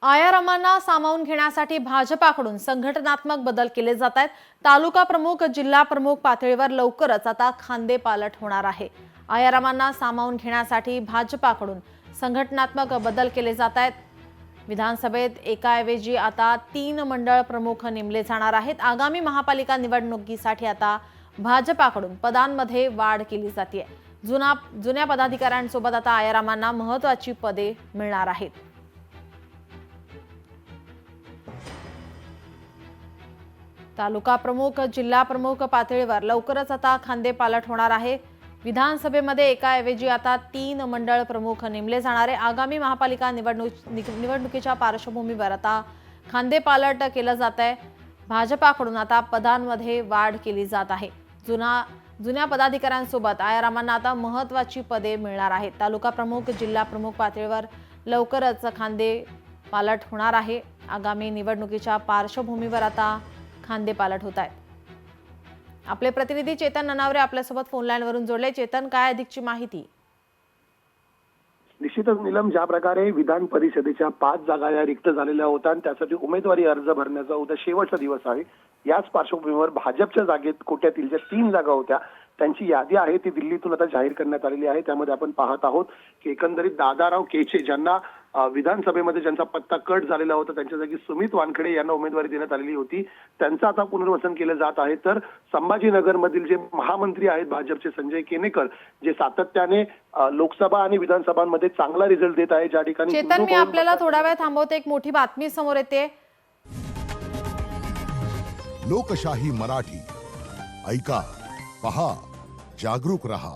आयारामांना सामावून घेण्यासाठी भाजपाकडून संघटनात्मक बदल केले जात आहेत। तालुका प्रमुख, जिल्हा प्रमुख पातळीवर लवकरच आता खांदेपालट होणार आहे। आयारामांना सामावून घेण्यासाठी भाजपाकडून संघटनात्मक बदल केले जात आहेत। विधानसभेत एकाऐवजी आता 3 मंडळ प्रमुख नेमले जाणार आहेत। आगामी महापालिका निवडणुकीसाठी आता भाजपाकडून पदांमध्ये वाढ केली जाते। जुन्या पदाधिकाऱ्यांसोबत आता आयारामांना महत्त्वाची पदे मिळणार आहेत। तालुका प्रमुख, जिल्हा प्रमुख पातळीवर लवकरच आता खांदेपालट होणार आहे। विधानसभेमध्ये एकाऐवजी आता 3 मंडळ प्रमुख नेमले जाणार आहे। आगामी महापालिका निवडणुकीच्या पार्श्वभूमीवर आता खांदेपालट केलं जात आहे। भाजपाकडून आता पदांमध्ये वाढ केली जात आहे। जुन्या पदाधिकाऱ्यांसोबत आयारामांना आता महत्त्वाची पदे मिळणार आहेत। तालुका प्रमुख, जिल्हा प्रमुख पातळीवर लवकरच खांदेपालट होणार आहे। आगामी निवडणुकीच्या पार्श्वभूमीवर आता खांदेपालट होत आहे। आपले प्रतिनिधी चेतन ननावरे आपल्यासोबत फोन लाईन वरून जोडले। चेतन, काय अधिकची माहिती? निश्चितच नीलम, ज्या प्रकारे विधान परिषदेच्या 5 जागा या रिक्त झालेल्या होत्या आणि त्यासाठी उमेदवारी अर्ज भरण्याचा उद्या शेवटचा दिवस आहे। याच पार्श्वभूमीवर भाजपच्या जागेत कोट्यातील ज्या 3 जागा होत्या त्यांची यादी आहे ती दिल्लीतून आता जाहीर करण्यात आलेली आहे। त्यामध्ये आपण पाहत आहोत की एकंदरीत दादाराव केचे ज्यांना विधानसभेमध्ये ज्यांचा पत्ता कट झालेला होता त्यांच्या जागी सुमित वानखेडे यांना उमेदवारी देण्यात आलेली होती, त्यांचं आता पुनर्वसन केलं जात आहे। तर संभाजीनगरमधील जे महामंत्री आहेत भाजपचे संजय केनेकर, जे सातत्याने लोकसभा आणि विधानसभांमध्ये चांगला रिझल्ट देत आहे, ज्या ठिकाणी चेतन, मी आपल्याला थोडा वेळ थांबवते। एक मोठी बातमी समोर येते। लोकशाही मराठी ऐका, पहा, जागरूक रहा।